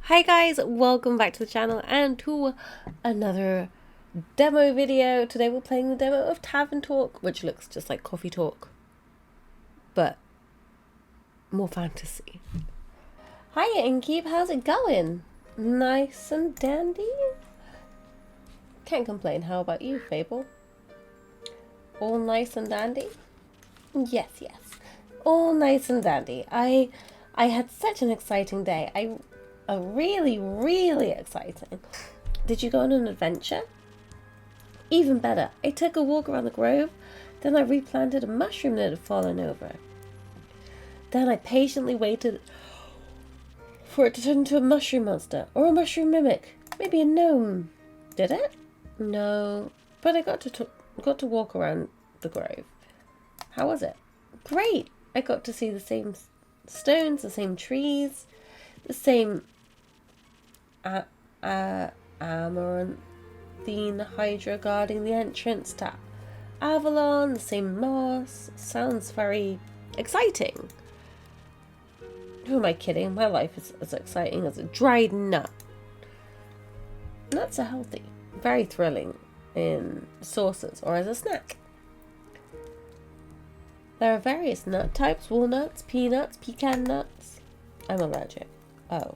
Hi guys, welcome back to the channel and to another demo video. Today we're playing the demo of Tavern Talk, which looks just like Coffee Talk, but more fantasy. Hiya Inkeep, how's it going? Nice and dandy? Can't complain, how about you, Fable? All nice and dandy? Yes, all nice and dandy. I had such an exciting day. Really exciting. Did you go on an adventure? Even better, I took a walk around the grove, then I replanted a mushroom that had fallen over. Then I patiently waited for it to turn into a mushroom monster, or a mushroom mimic, maybe a gnome. Did it? No, but I got to walk around the grove. How was it? Great! I got to see the same stones, the same trees, the same amaranthine hydra guarding the entrance to Avalon, the same moss. Sounds very exciting. Who am I kidding? My life is as exciting as a dried nut. Nuts are healthy, very thrilling in sauces or as a snack. There are various nut types: walnuts, peanuts, pecan nuts. I'm allergic. Oh,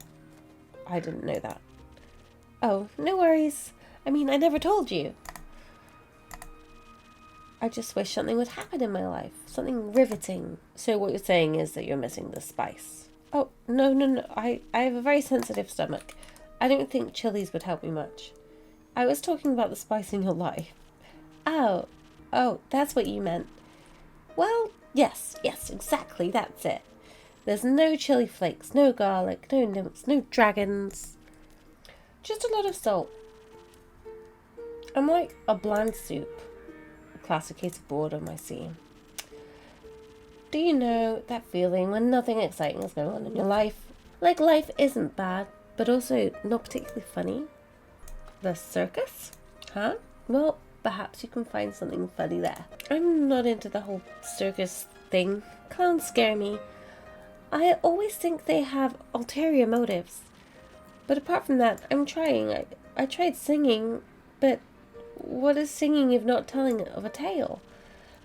I didn't know that. Oh, no worries. I mean, I never told you. I just wish something would happen in my life. Something riveting. So what you're saying is that you're missing the spice. Oh, no. I have a very sensitive stomach. I don't think chilies would help me much. I was talking about the spice in your life. Oh, that's what you meant. Well, yes, exactly, that's it. There's no chili flakes, no garlic, no nymphs, no dragons. Just a lot of salt. I'm like a bland soup. A classic case of boredom, I see. Do you know that feeling when nothing exciting is going on in your life? Like life isn't bad, but also not particularly funny? The circus? Huh? Well, perhaps you can find something funny there. I'm not into the whole circus thing. Clowns scare me. I always think they have ulterior motives. But apart from that, I'm trying. I tried singing, but what is singing if not telling of a tale?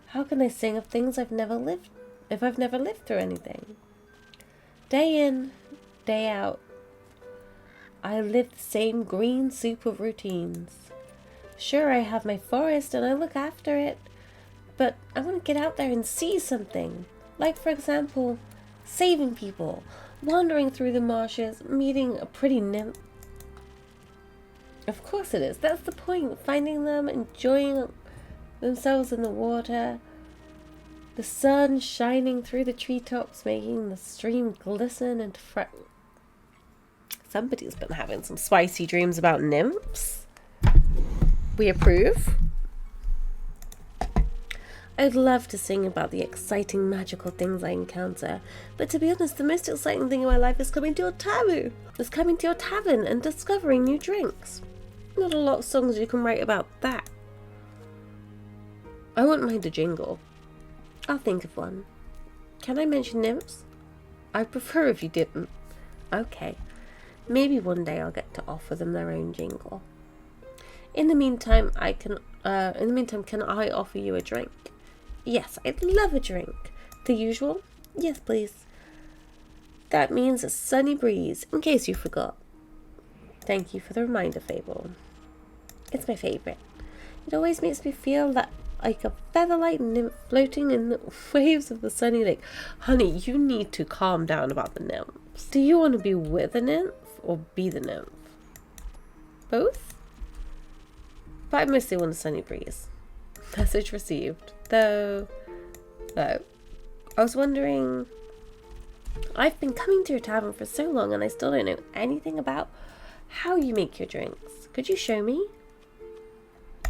How can I sing of things I've never lived through anything? Day in, day out, I live the same green soup of routines. Sure, I have my forest and I look after it, but I want to get out there and see something. Like, for example, saving people, wandering through the marshes, meeting a pretty nymph. Of course it is. That's the point. Finding them, enjoying themselves in the water, the sun shining through the treetops, making the stream glisten and Somebody's been having some spicy dreams about nymphs. We approve. I'd love to sing about the exciting magical things I encounter, but to be honest, the most exciting thing in my life is coming to your tavern. Is coming to your tavern and discovering new drinks. Not a lot of songs you can write about that. I wouldn't mind a jingle. I'll think of one. Can I mention nymphs? I'd prefer if you didn't. Okay. Maybe one day I'll get to offer them their own jingle. In the meantime, can I offer you a drink? Yes, I'd love a drink. The usual? Yes, please. That means a sunny breeze, in case you forgot. Thank you for the reminder, Fable. It's my favorite. It always makes me feel like a feather-light nymph floating in the waves of the sunny lake. Honey, you need to calm down about the nymphs. Do you want to be with a nymph or be the nymph? Both? But I mostly want a sunny breeze. Message received. Though, I was wondering, I've been coming to your tavern for so long and I still don't know anything about how you make your drinks. Could you show me?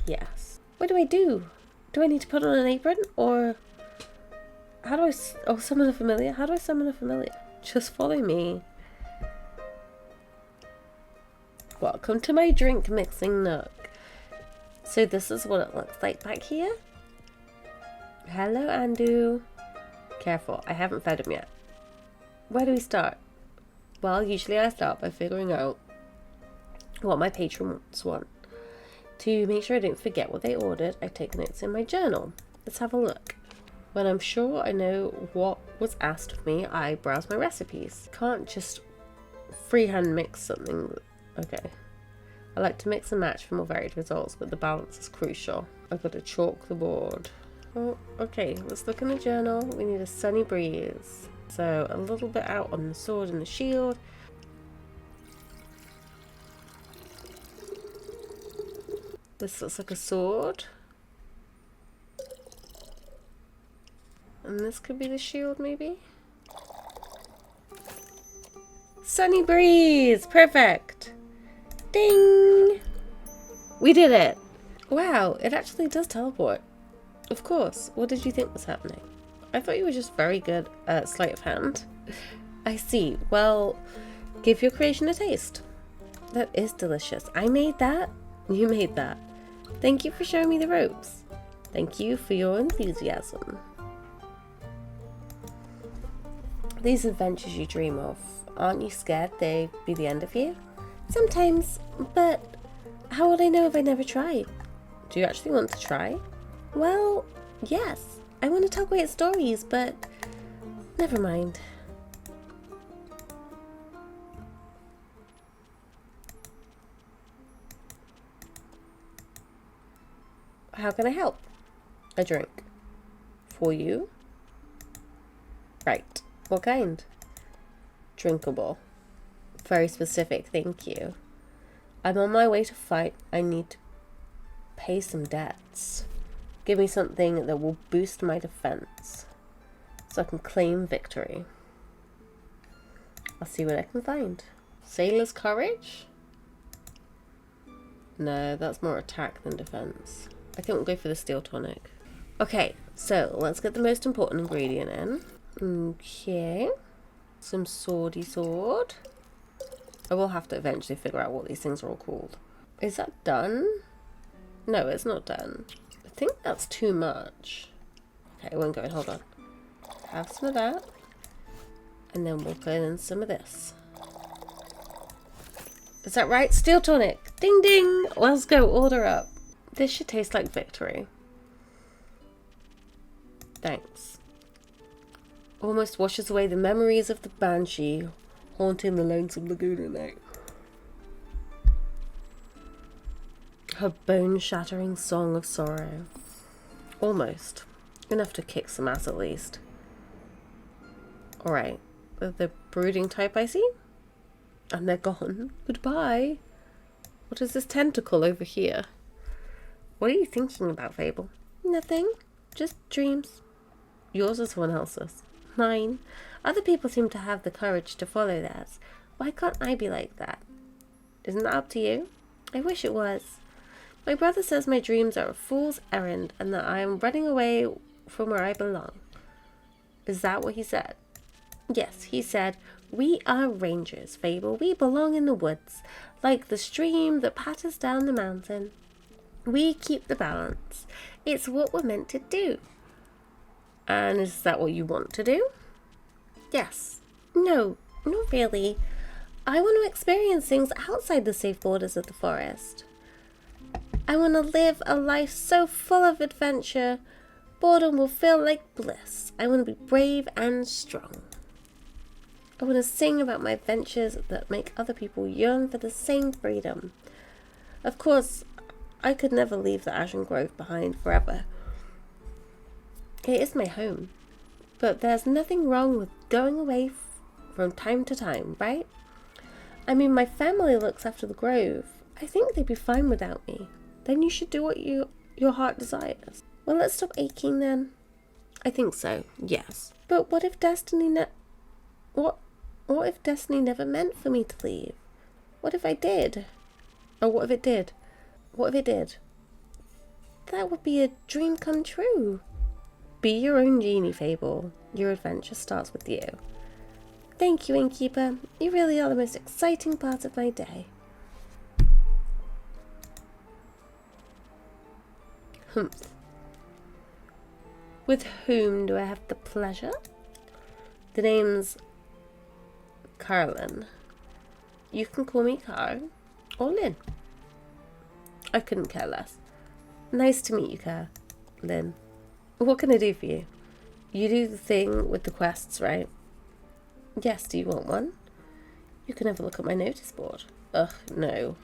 Yes. What do I do? Do I need to put on an apron? Or how do I summon a familiar? How do I summon a familiar? Just follow me. Welcome to my drink mixing nook. So this is what it looks like back here. Hello, Andu. Careful, I haven't fed him yet. Where do we start? Well, usually I start by figuring out what my patrons want. To make sure I don't forget what they ordered, I take notes in my journal. Let's have a look. When I'm sure I know what was asked of me, I browse my recipes. Can't just freehand mix something. Okay. I like to mix and match for more varied results, but the balance is crucial. I've got to chalk the board. Oh, okay, let's look in the journal. We need a sunny breeze. So a little bit out on the sword and the shield. This looks like a sword. And this could be the shield, maybe? Sunny breeze! Perfect! Ding! We did it! Wow, it actually does teleport. Of course. What did you think was happening? I thought you were just very good at sleight of hand. I see. Well, give your creation a taste. That is delicious. I made that. You made that. Thank you for showing me the ropes. Thank you for your enthusiasm. These adventures you dream of, aren't you scared they'd be the end of you? Sometimes, but how would I know if I never tried? Do you actually want to try? Well, yes. I want to tell great stories, but never mind. How can I help? A drink. For you? Right. What kind? Drinkable. Very specific, thank you. I'm on my way to fight. I need to pay some debts. Give me something that will boost my defense, so I can claim victory. I'll see what I can find. Sailor's courage? No, that's more attack than defense. I think we'll go for the steel tonic. Okay, so let's get the most important ingredient in. Okay. Some swordy sword. I will have to eventually figure out what these things are all called. Is that done? No, it's not done. I think that's too much. Okay, won't go in. Hold on. Have some of that. And then we'll put in some of this. Is that right? Steel tonic. Ding ding. Let's go. Order up. This should taste like victory. Thanks. Almost washes away the memories of the banshee haunting the lonesome lagoon at night. Her bone-shattering song of sorrow. Almost. Enough to kick some ass at least. Alright. The brooding type I see? And they're gone. Goodbye. What is this tentacle over here? What are you thinking about, Fable? Nothing. Just dreams. Yours or someone else's? Mine. Other people seem to have the courage to follow theirs. Why can't I be like that? Isn't that up to you? I wish it was. My brother says my dreams are a fool's errand and that I am running away from where I belong. Is that what he said? Yes, he said, we are rangers, Fable. We belong in the woods, like the stream that patters down the mountain. We keep the balance. It's what we're meant to do. And is that what you want to do? Yes. No, not really. I want to experience things outside the safe borders of the forest. I want to live a life so full of adventure, boredom will feel like bliss. I want to be brave and strong. I want to sing about my adventures that make other people yearn for the same freedom. Of course, I could never leave the Ashen Grove behind forever. It is my home. But there's nothing wrong with going away from time to time, right? I mean, my family looks after the grove. I think they'd be fine without me. Then you should do what your heart desires. Well, let's stop aching then. I think so, yes. But what if destiny what if destiny never meant for me to leave? What if I did? Or what if it did? What if it did? That would be a dream come true. Be your own genie, Fable. Your adventure starts with you. Thank you, Innkeeper. You really are the most exciting part of my day. Humph. With whom do I have the pleasure? The name's Carolyn. You can call me Car or Lynn. I couldn't care less. Nice to meet you, Lynn. What can I do for you? You do the thing with the quests, right? Yes, do you want one? You can have a look at my notice board. Ugh, no.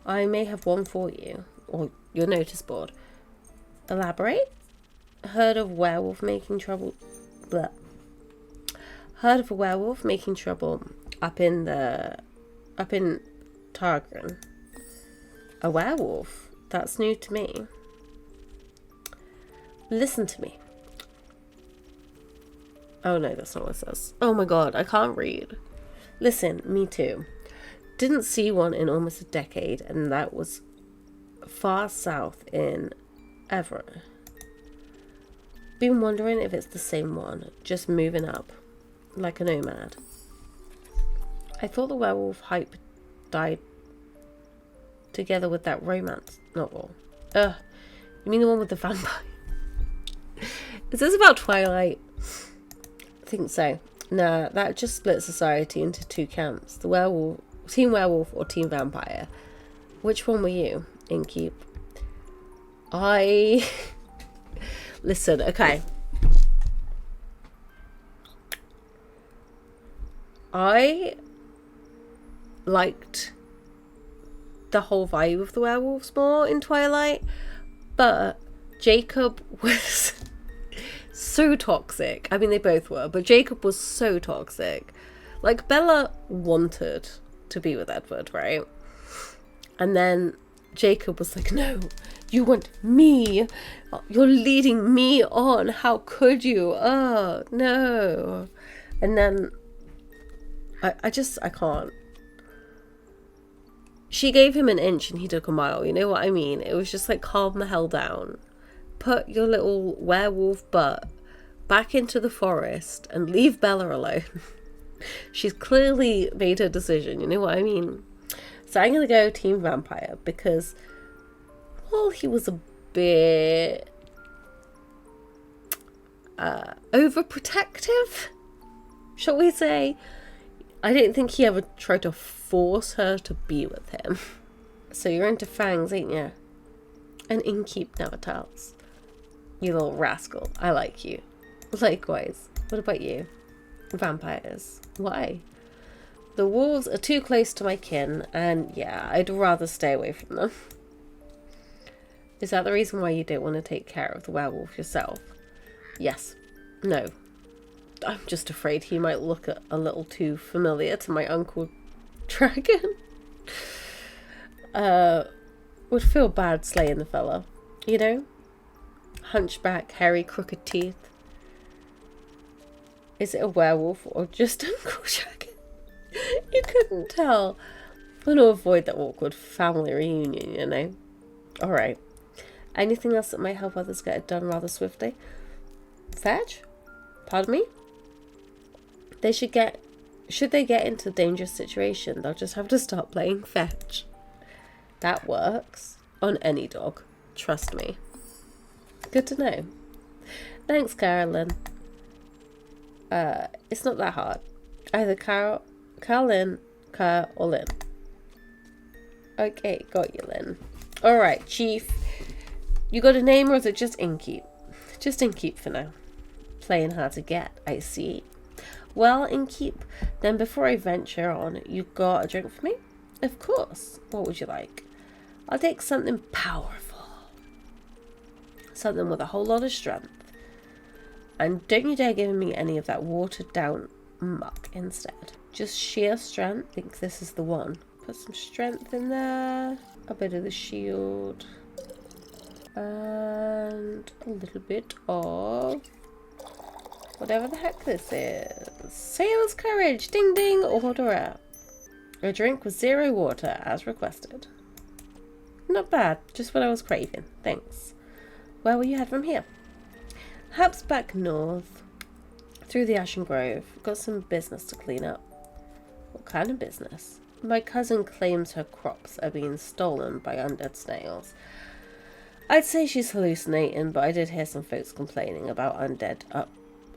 I may have one for you, or your notice board. Elaborate? Heard of werewolf making trouble? Blah. Heard of a werewolf making trouble up in Targren. A werewolf? That's new to me. Listen to me. Oh no, that's not what it says. Oh my god, I can't read. Listen, me too. Didn't see one in almost a decade, and that was far south in Everett. Been wondering if it's the same one, just moving up, like a nomad. I thought the werewolf hype died together with that romance novel. You mean the one with the vampire? Is this about Twilight? I think so. Nah, that just split society into two camps. The werewolf, Team Werewolf or Team Vampire. Which one were you, Inkeep? Listen, okay. I liked the whole vibe of the werewolves more in Twilight, but Jacob was so toxic. I mean, they both were, but Jacob was so toxic. Like, Bella wanted to be with Edward, right? And then Jacob was like, no, you want me. You're leading me on. How could you? Oh, no. And then I can't. She gave him an inch and he took a mile. You know what I mean? It was just like, calm the hell down. Put your little werewolf butt back into the forest and leave Bella alone. She's clearly made her decision. You know what I mean? So I'm going to go Team Vampire because, well, he was a bit overprotective, shall we say. I don't think he ever tried to force her to be with him. So you're into fangs, ain't you? And Inkeep never tells. You little rascal. I like you. Likewise. What about you? Vampires. Why? The wolves are too close to my kin, and yeah, I'd rather stay away from them. Is that the reason why you don't want to take care of the werewolf yourself? Yes. No. I'm just afraid he might look a little too familiar to my Uncle Dragon. Would feel bad slaying the fella. You know? Hunchback, hairy, crooked teeth. Is it a werewolf or just Uncle Dragon? You couldn't tell. I want to avoid that awkward family reunion, you know? Alright. Anything else that might help others get it done rather swiftly? Fetch? Pardon me? Should they get into a dangerous situation, they'll just have to start playing fetch. That works. On any dog. Trust me. Good to know. Thanks, Carolyn. It's not that hard. Either Carolyn, Car, or Lynn. Okay, got you, Lynn. Alright, Chief. You got a name or is it just Inkeep? Just Inkeep for now. Playing hard to get, I see. Well, Inkeep, then before I venture on, you got a drink for me? Of course. What would you like? I'll take something powerful. Something with a whole lot of strength. And don't you dare give me any of that watered down muck instead. Just sheer strength. I think this is the one. Put some strength in there. A bit of the shield. And a little bit of whatever the heck this is. Sailor's Courage. Ding ding. Order up. A drink with 0 water as requested. Not bad. Just what I was craving. Thanks. Where will you head from here? Perhaps back north. Through the Ashen Grove. Got some business to clean up. What kind of business? My cousin claims her crops are being stolen by undead snails. I'd say she's hallucinating, but I did hear some folks complaining about undead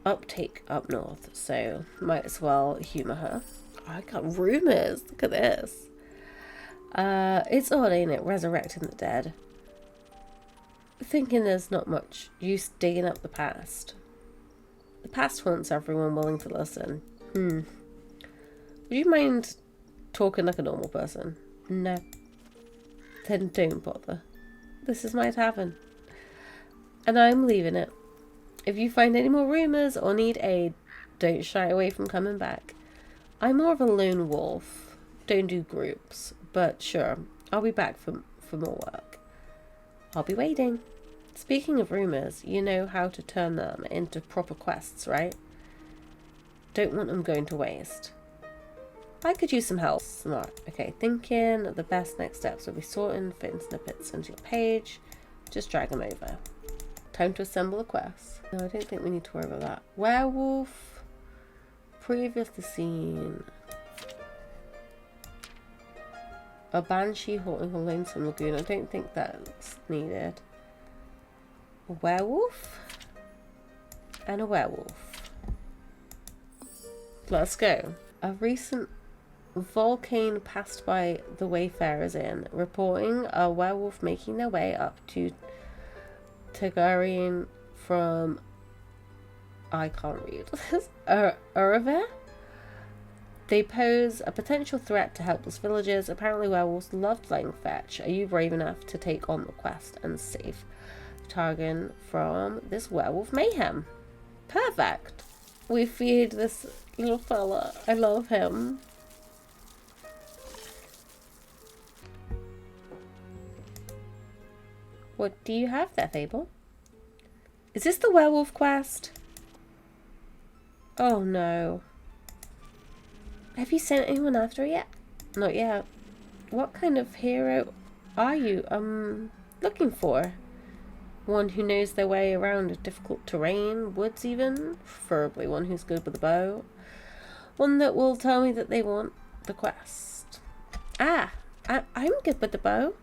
uptake up north, so might as well humour her. I got rumours. Look at this. It's odd, ain't it? Resurrecting the dead. Thinking there's not much use digging up the past. The past haunts everyone willing to listen. Would you mind talking like a normal person? No. Then don't bother. This is my tavern. And I'm leaving it. If you find any more rumours or need aid, don't shy away from coming back. I'm more of a lone wolf. Don't do groups. But sure, I'll be back for more work. I'll be waiting. Speaking of rumours, you know how to turn them into proper quests, right? Don't want them going to waste. I could use some help. Smart. Okay, thinking the best next steps will be sorting, fitting snippets into your page. Just drag them over. Time to assemble a quest. No, I don't think we need to worry about that. Werewolf. Previously seen. A banshee haunting a lonesome lagoon. I don't think that's needed. A werewolf? And a werewolf. Let's go. A recent volcano passed by the Wayfarers Inn, reporting a werewolf making their way up to Tagarian from... I can't read this. Uraver? They pose a potential threat to helpless villagers. Apparently werewolves love playing fetch. Are you brave enough to take on the quest and save Targan from this werewolf mayhem? Perfect. We feed this little fella. I love him. What do you have there, Fable? Is this the werewolf quest? Oh no. Have you sent anyone after it yet? Not yet. What kind of hero are you looking for? One who knows their way around difficult terrain, woods even? Preferably one who's good with a bow. One that will tell me that they want the quest. I'm good with the bow.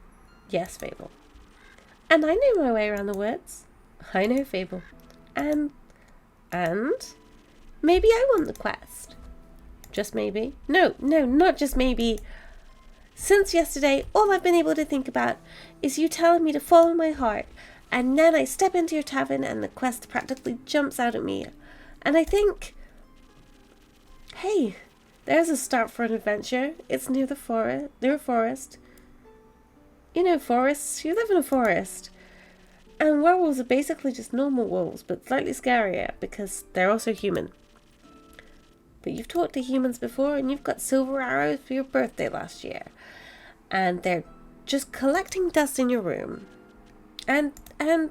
Yes, Fable. And I know my way around the woods. I know, Fable. And maybe I want the quest. Just maybe? No, not just maybe. Since yesterday, all I've been able to think about is you telling me to follow my heart, and then I step into your tavern and the quest practically jumps out at me. And I think, hey, there's a start for an adventure. It's near a forest. You know forests, you live in a forest. And werewolves are basically just normal wolves, but slightly scarier because they're also human. But you've talked to humans before, and you've got silver arrows for your birthday last year. And they're just collecting dust in your room. And I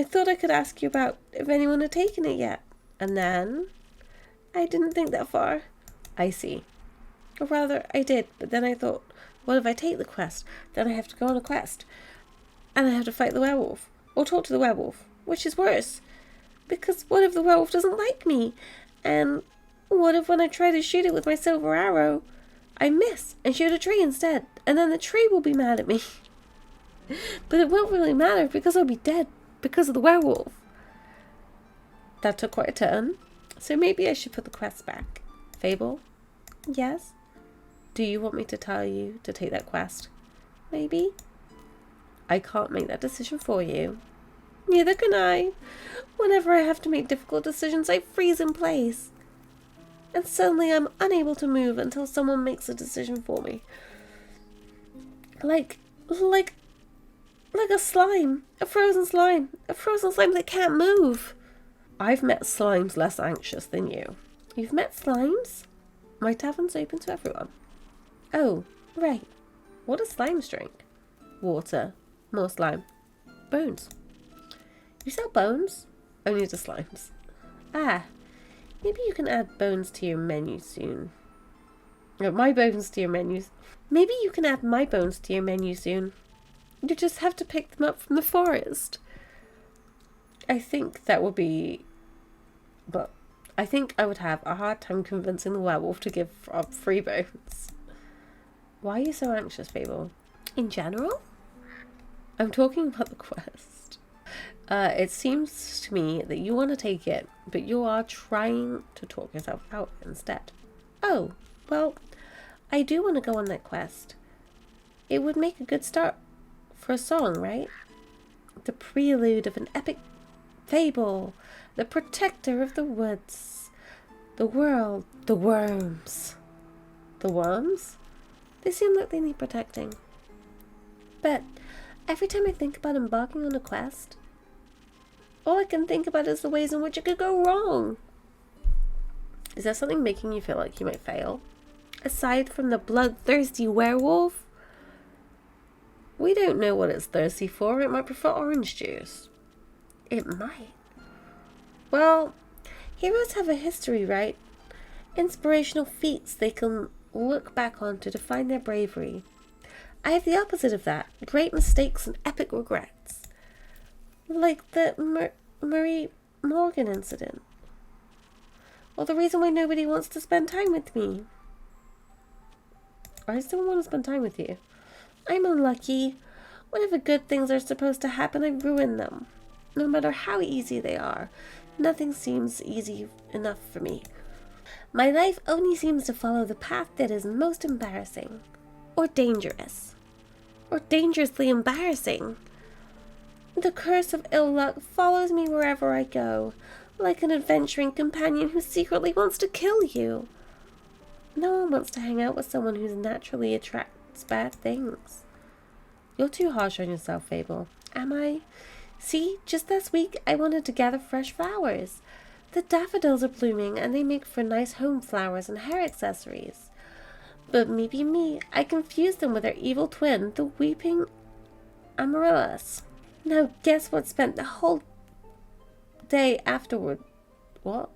thought I could ask you about if anyone had taken it yet. And then I didn't think that far. I see. Or rather, I did, but then I thought, what if I take the quest? Then I have to go on a quest. And I have to fight the werewolf. Or talk to the werewolf. Which is worse. Because what if the werewolf doesn't like me? And what if when I try to shoot it with my silver arrow, I miss and shoot a tree instead? And then the tree will be mad at me. But it won't really matter because I'll be dead because of the werewolf. That took quite a turn. So maybe I should put the quest back. Fable? Yes? Do you want me to tell you to take that quest? Maybe? I can't make that decision for you. Neither can I. Whenever I have to make difficult decisions, I freeze in place. And suddenly I'm unable to move until someone makes a decision for me. Like a slime. A frozen slime. A frozen slime that can't move. I've met slimes less anxious than you. You've met slimes? My tavern's open to everyone. Oh, right. What do slimes drink? Water. More slime. Bones. You sell bones? Only to slimes. Ah, maybe you can add bones to your menu soon. My bones to your menus. Maybe you can add my bones to your menu soon. You just have to pick them up from the forest. I think that would be... But I think I would have a hard time convincing the werewolf to give up free bones. Why are you so anxious, Fable? In general? I'm talking about the quest. It seems to me that you want to take it, but you are trying to talk yourself out instead. Oh, well, I do want to go on that quest. It would make a good start for a song, right? The prelude of an epic fable, the protector of the woods, the world, the worms. The worms? They seem like they need protecting. But every time I think about embarking on a quest, all I can think about is the ways in which it could go wrong. Is there something making you feel like you might fail? Aside from the bloodthirsty werewolf? We don't know what it's thirsty for. It might prefer orange juice. It might. Well, heroes have a history, right? Inspirational feats they can look back on to define their bravery. I have the opposite of that. Great mistakes and epic regrets. Like the Marie Morgan incident. Or the reason why nobody wants to spend time with me. I still want to spend time with you. I'm unlucky. Whenever good things are supposed to happen, I ruin them. No matter how easy they are, nothing seems easy enough for me. My life only seems to follow the path that is most embarrassing. Or dangerous. Or dangerously embarrassing. The curse of ill luck follows me wherever I go, like an adventuring companion who secretly wants to kill you. No one wants to hang out with someone who naturally attracts bad things. You're too harsh on yourself, Fable. Am I? See, just this week I wanted to gather fresh flowers. The daffodils are blooming and they make for nice home flowers and hair accessories. But maybe me, I confused them with their evil twin, the weeping amaryllis. Now guess what spent the whole day afterward? What?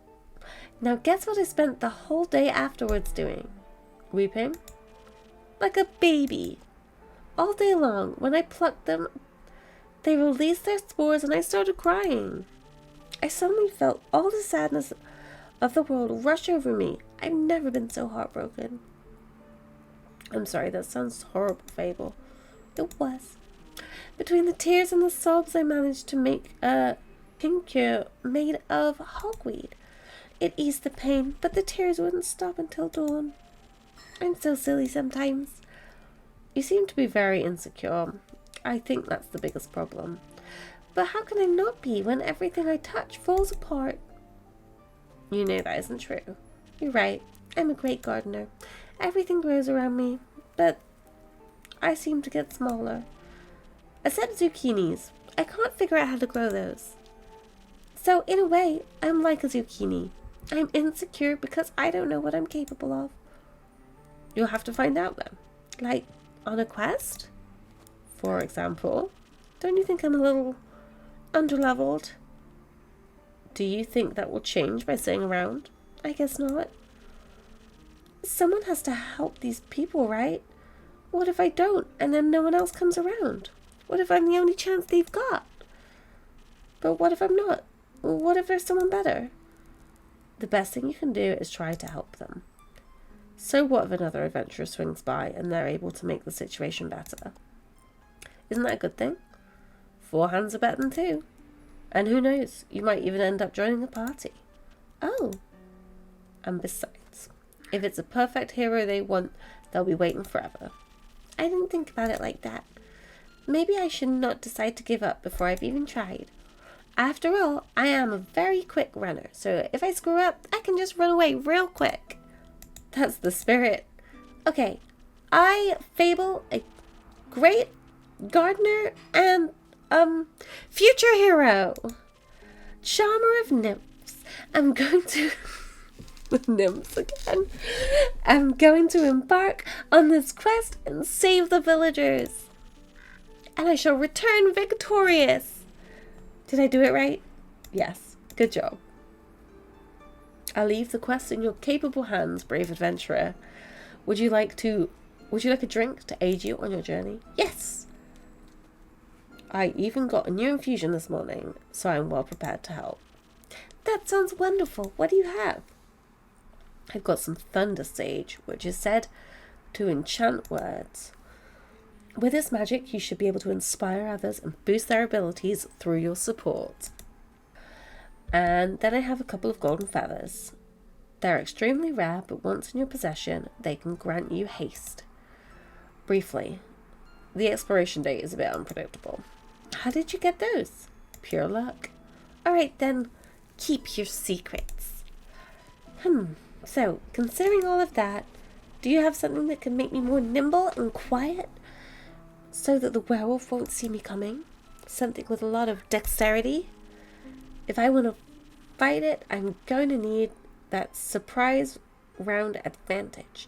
Now guess what I spent the whole day afterwards doing? Weeping? Like a baby. All day long, when I plucked them, they released their spores and I started crying. I suddenly felt all the sadness of the world rush over me. I've never been so heartbroken. I'm sorry, that sounds horrible, Fable. It was. Between the tears and the sobs, I managed to make a tincture made of hogweed. It eased the pain, but the tears wouldn't stop until dawn. I'm so silly sometimes. You seem to be very insecure. I think that's the biggest problem. But how can I not be when everything I touch falls apart? You know that isn't true. You're right. I'm a great gardener. Everything grows around me, but I seem to get smaller. Except zucchinis. I can't figure out how to grow those. So in a way, I'm like a zucchini. I'm insecure because I don't know what I'm capable of. You'll have to find out then. Like, on a quest? For example. Don't you think I'm a little underleveled? Do you think that will change by staying around? I guess not. Someone has to help these people, right? What if I don't, and then no one else comes around? What if I'm the only chance they've got? But what if I'm not? What if there's someone better? The best thing you can do is try to help them. So what if another adventurer swings by and they're able to make the situation better? Isn't that a good thing? 4 hands are better than 2. And who knows, you might even end up joining a party. Oh. And besides, if it's a perfect hero they want, they'll be waiting forever. I didn't think about it like that. Maybe I should not decide to give up before I've even tried. After all, I am a very quick runner, so if I screw up, I can just run away real quick. That's the spirit. Okay, I, Fable, a great gardener and, future hero. Charmer of nymphs. I'm going to... nymphs again. I'm going to embark on this quest and save the villagers. And I shall return victorious. Did I do it right? Yes. Good job. I'll leave the quest in your capable hands, brave adventurer. Would you like a drink to aid you on your journey? Yes! I even got a new infusion this morning, so I'm well prepared to help. That sounds wonderful. What do you have? I've got some thunder sage, which is said to enchant words. With this magic, you should be able to inspire others and boost their abilities through your support. And then I have a couple of golden feathers. They're extremely rare, but once in your possession, they can grant you haste. Briefly, the expiration date is a bit unpredictable. How did you get those? Pure luck. Alright then, keep your secrets. So, considering all of that, do you have something that can make me more nimble and quiet? So that the werewolf won't see me coming? Something with a lot of dexterity? If I want to fight it, I'm going to need that surprise round advantage.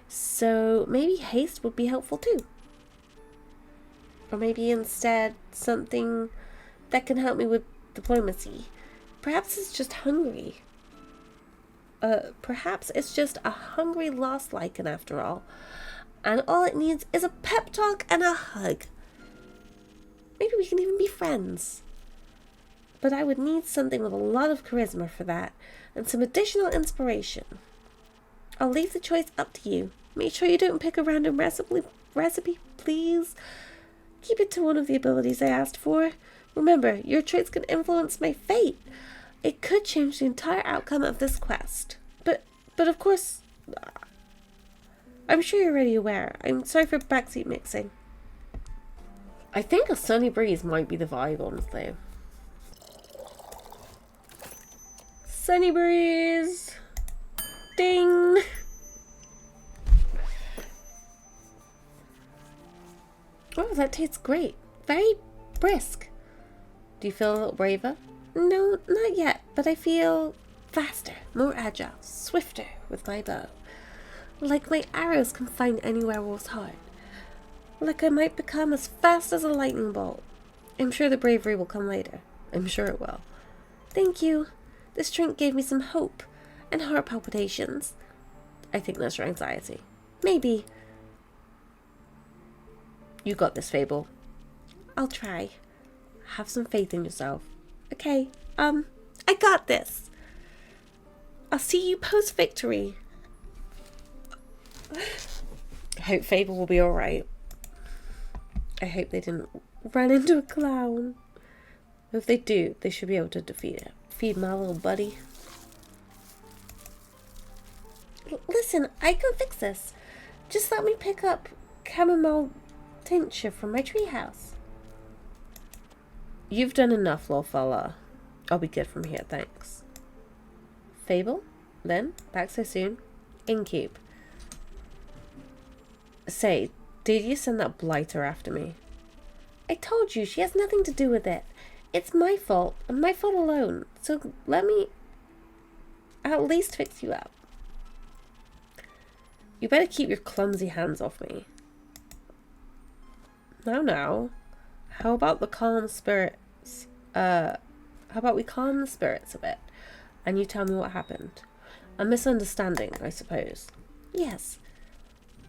So maybe haste would be helpful too. Or maybe instead something that can help me with diplomacy. Perhaps it's just hungry. Perhaps it's just a hungry lost lichen after all. And all it needs is a pep talk and a hug. Maybe we can even be friends. But I would need something with a lot of charisma for that, and some additional inspiration. I'll leave the choice up to you. Make sure you don't pick a random recipe, please. Keep it to one of the abilities I asked for. Remember, your traits can influence my fate. It could change the entire outcome of this quest. But of course, I'm sure you're already aware. I'm sorry for backseat mixing. I think a sunny breeze might be the vibe, honestly. Sunny breeze! Ding! Oh, that tastes great. Very brisk. Do you feel a little braver? No, not yet, but I feel faster, more agile, swifter with my bow. Like my arrows can find any werewolf's heart. Like I might become as fast as a lightning bolt. I'm sure the bravery will come later. I'm sure it will. Thank you. This drink gave me some hope and heart palpitations. I think that's your anxiety. Maybe. You got this, Fable. I'll try. Have some faith in yourself. Okay, I got this. I'll see you post-victory. I hope Fable will be alright. I hope they didn't run into a clown. If they do, they should be able to defeat it. Feed my little buddy. Listen, I can fix this. Just let me pick up chamomile tincture from my treehouse. You've done enough, little fella. I'll be good from here, thanks. Fable? Then? Back so soon? Innkeep. Say, did you send that blighter after me? I told you, she has nothing to do with it. It's my fault, and my fault alone. So let me at least fix you up. You better keep your clumsy hands off me. Now. How about the calm spirits? How about we calm the spirits a bit, and you tell me what happened? A misunderstanding, I suppose. Yes.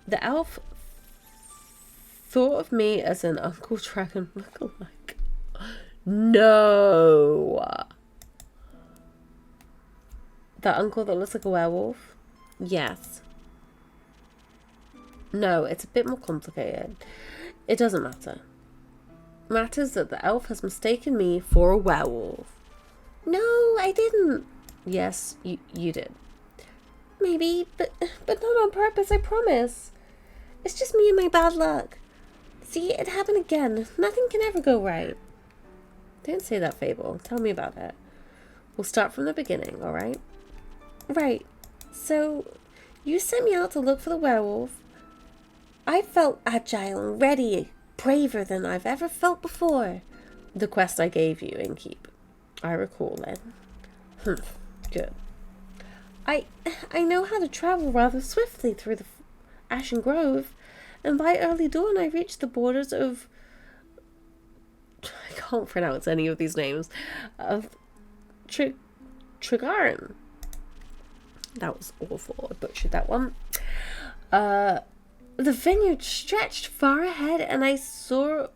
The elf thought of me as an Uncle Dragon lookalike. No. That uncle that looks like a werewolf? Yes. No, it's a bit more complicated. It doesn't matter. Matters that the elf has mistaken me for a werewolf. No, I didn't. Yes, you did. Maybe, but not on purpose, I promise. It's just me and my bad luck. See, it happened again. Nothing can ever go right. Don't say that, Fable. Tell me about it. We'll start from the beginning, alright? Right. So, you sent me out to look for the werewolf. I felt agile and ready, braver than I've ever felt before. The quest I gave you, Innkeep. I recall then. Good. I know how to travel rather swiftly through the Ashen Grove, and by early dawn I reached the borders of... I can't pronounce any of these names. Of Trigaran. That was awful. I butchered that one. The vineyard stretched far ahead, and I saw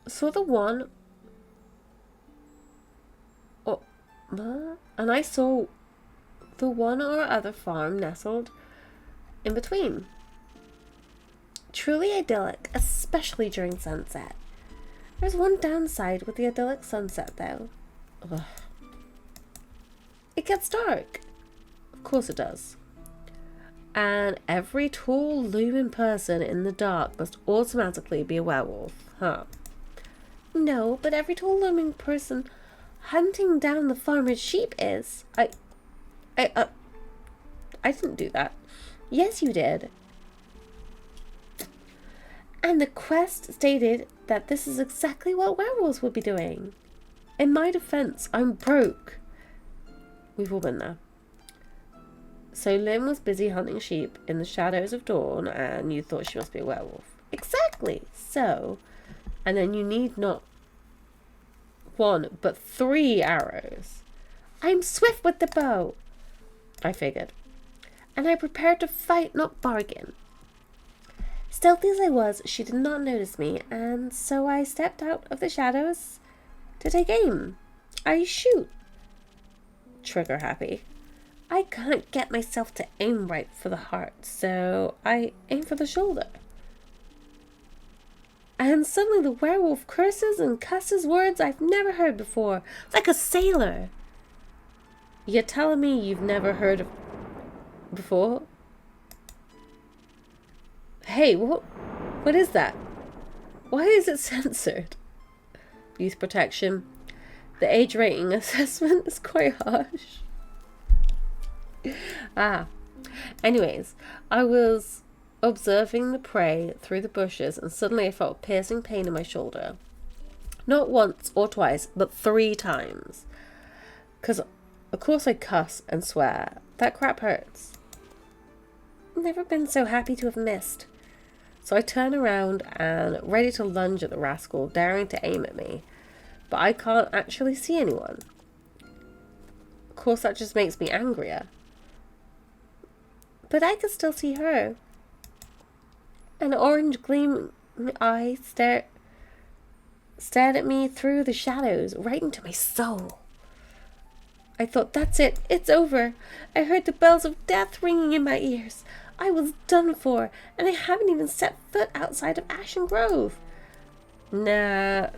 the one... and I saw the one or other farm nestled in between. truly idyllic, especially during sunset. There's one downside with the idyllic sunset, though. Ugh. It gets dark. Of course it does. And every tall, looming person in the dark must automatically be a werewolf, huh? No, but every tall, looming person hunting down the farmer's sheep is. I didn't do that. Yes, you did. And the quest stated that this is exactly what werewolves would be doing. In my defense, I'm broke. We've all been there. So Lynn was busy hunting sheep in the shadows of dawn, and you thought she must be a werewolf. Exactly. So, and then you need not 1, but 3 arrows. I'm swift with the bow, I figured. And I prepared to fight, not bargain. Stealthy as I was, she did not notice me, and so I stepped out of the shadows to take aim. I shoot. Trigger happy. I can't get myself to aim right for the heart, so I aim for the shoulder. And suddenly the werewolf curses and cusses words I've never heard before, like a sailor. You're telling me you've never heard of before? Hey, what is that? Why is it censored? Youth protection. The age rating assessment is quite harsh. Anyways, I was observing the prey through the bushes, and suddenly I felt piercing pain in my shoulder. Not once or twice, but 3 times. Because, of course, I cuss and swear. That crap hurts. Never been so happy to have missed. So I turn around and ready to lunge at the rascal, daring to aim at me. But I can't actually see anyone. Of course, that just makes me angrier. But I can still see her. An orange gleaming eye stared at me through the shadows, right into my soul. I thought, that's it, it's over. I heard the bells of death ringing in my ears. I was done for, and I haven't even set foot outside of Ashen Grove. Nah,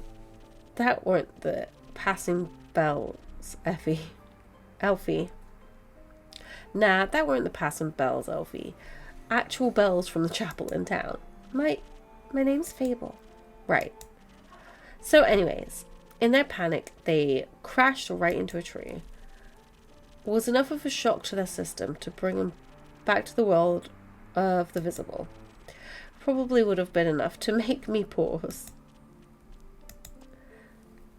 that weren't the passing bells, Elfie. Nah, that weren't the passing bells, Elfie. Actual bells from the chapel in town. My name's Fable. Right. So anyways, in their panic, they crashed right into a tree. It was enough of a shock to their system to bring them back to the world of the visible. Probably would have been enough to make me pause.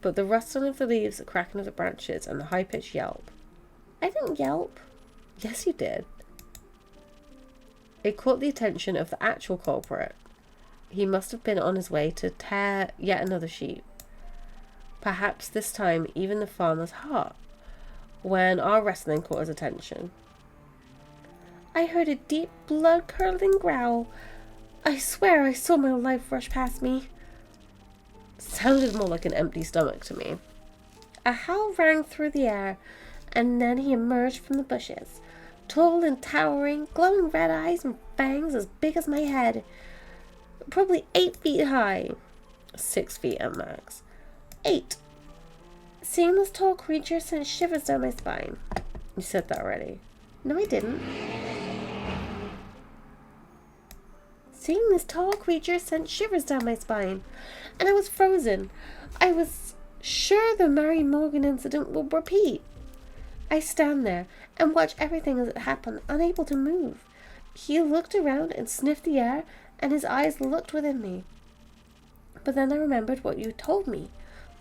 But the rustling of the leaves, the cracking of the branches, and the high-pitched yelp. I didn't yelp. Yes, you did. It caught the attention of the actual culprit. He must have been on his way to tear yet another sheep. Perhaps this time even the farmer's heart, when our wrestling caught his attention. I heard a deep, blood-curdling growl. I swear I saw my life rush past me. Sounded more like an empty stomach to me. A howl rang through the air, and then he emerged from the bushes, tall and towering, glowing red eyes and fangs as big as my head. Probably 8 feet high. 6 feet at max. 8. Seeing this tall creature sent shivers down my spine. You said that already. No, I didn't. Seeing this tall creature sent shivers down my spine, and I was frozen. I was sure the Mary Morgan incident will repeat. I stand there and watch everything as it happened, unable to move. He looked around and sniffed the air, and his eyes looked within me. But then I remembered what you told me.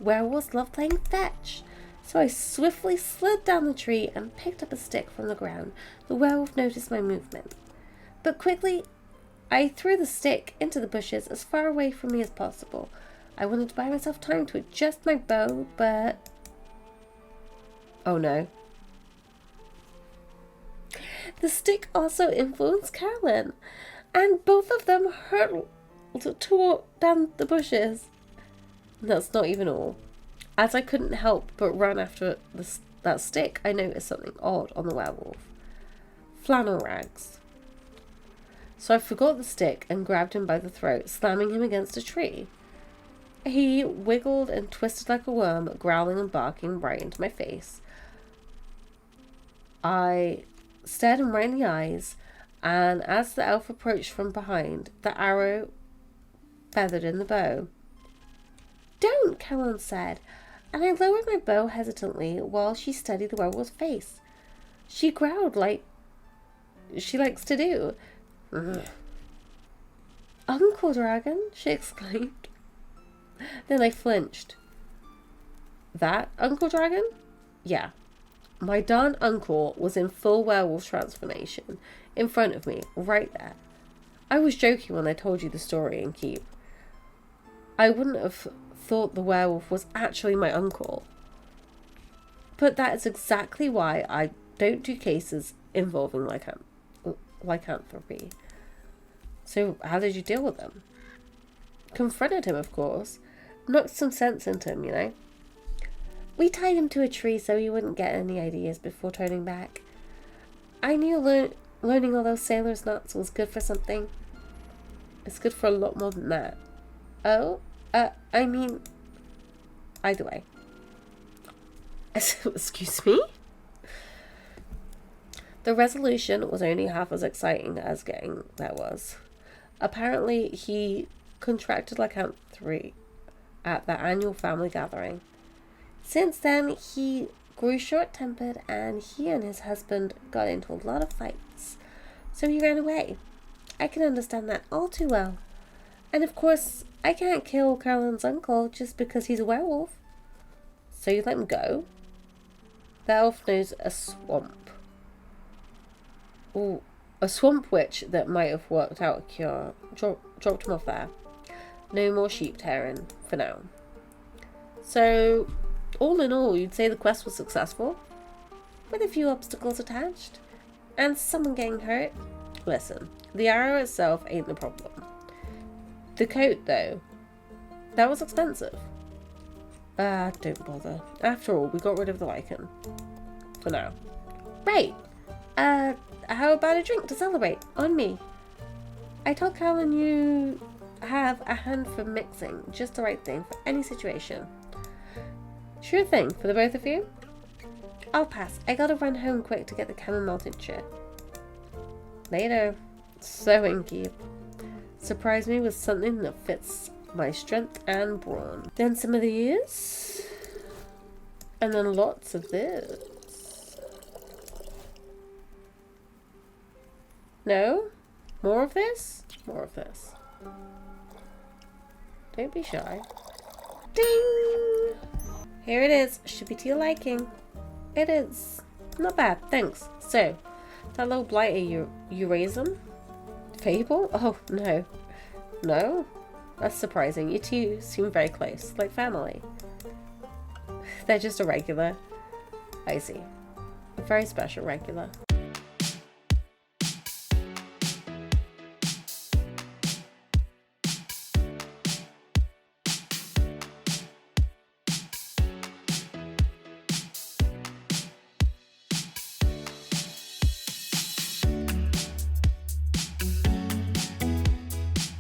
Werewolves love playing fetch. So I swiftly slid down the tree and picked up a stick from the ground. The werewolf noticed my movement. But quickly, I threw the stick into the bushes as far away from me as possible. I wanted to buy myself time to adjust my bow, but... oh no. The stick also influenced Carolyn, and both of them hurtled down the bushes. That's not even all. As I couldn't help but run after that stick, I noticed something odd on the werewolf. Flannel rags. So I forgot the stick and grabbed him by the throat, slamming him against a tree. He wiggled and twisted like a worm, growling and barking right into my face. I stared him right in the eyes, and as the elf approached from behind, the arrow feathered in the bow. "Don't," Caroline said, and I lowered my bow hesitantly while she studied the werewolf's face. She growled like she likes to do. "Ugh. Uncle Dragon," she exclaimed. Then I flinched. "That Uncle Dragon?" "Yeah. My darn uncle was in full werewolf transformation, in front of me, right there. I was joking when I told you the story in Keep. I wouldn't have thought the werewolf was actually my uncle. But that is exactly why I don't do cases involving lycanthropy. So how did you deal with them?" "Confronted him, of course. Knocked some sense into him, you know. We tied him to a tree so he wouldn't get any ideas before turning back. I knew learning all those sailors' knots was good for something. It's good for a lot more than that." "Oh? I mean... Either way." Excuse me? The resolution was only half as exciting as getting there was. Apparently, he contracted lycanthropy at the annual family gathering. Since then, he grew short-tempered and he and his husband got into a lot of fights. So he ran away. I can understand that all too well. And of course, I can't kill Caroline's uncle just because he's a werewolf." "So you let him go?" "The elf knows a swamp. Ooh, a swamp witch that might have worked out a cure. Dropped him off there. No more sheep tearing for now." "So, all in all, you'd say the quest was successful?" "With a few obstacles attached. And someone getting hurt." "Listen, the arrow itself ain't the problem. The coat, though, that was expensive." Don't bother. After all, we got rid of the lichen. For now." "Right. How about a drink to celebrate? On me. I told Caroline you have a hand for mixing just the right thing for any situation." "Sure thing, for the both of you?" "I'll pass. I gotta run home quick to get the chamomile tincture." "Later." So inky. Surprise me with something that fits my strength and brawn. Then some of these. And then lots of this. No? More of this? More of this. Don't be shy. Ding! Here it is. Should be to your liking. It is. Not bad, thanks. So, that little blighter, you raise them? Fable? Oh, no. No? That's surprising. You two seem very close, like family. They're just a regular. I see. A very special regular.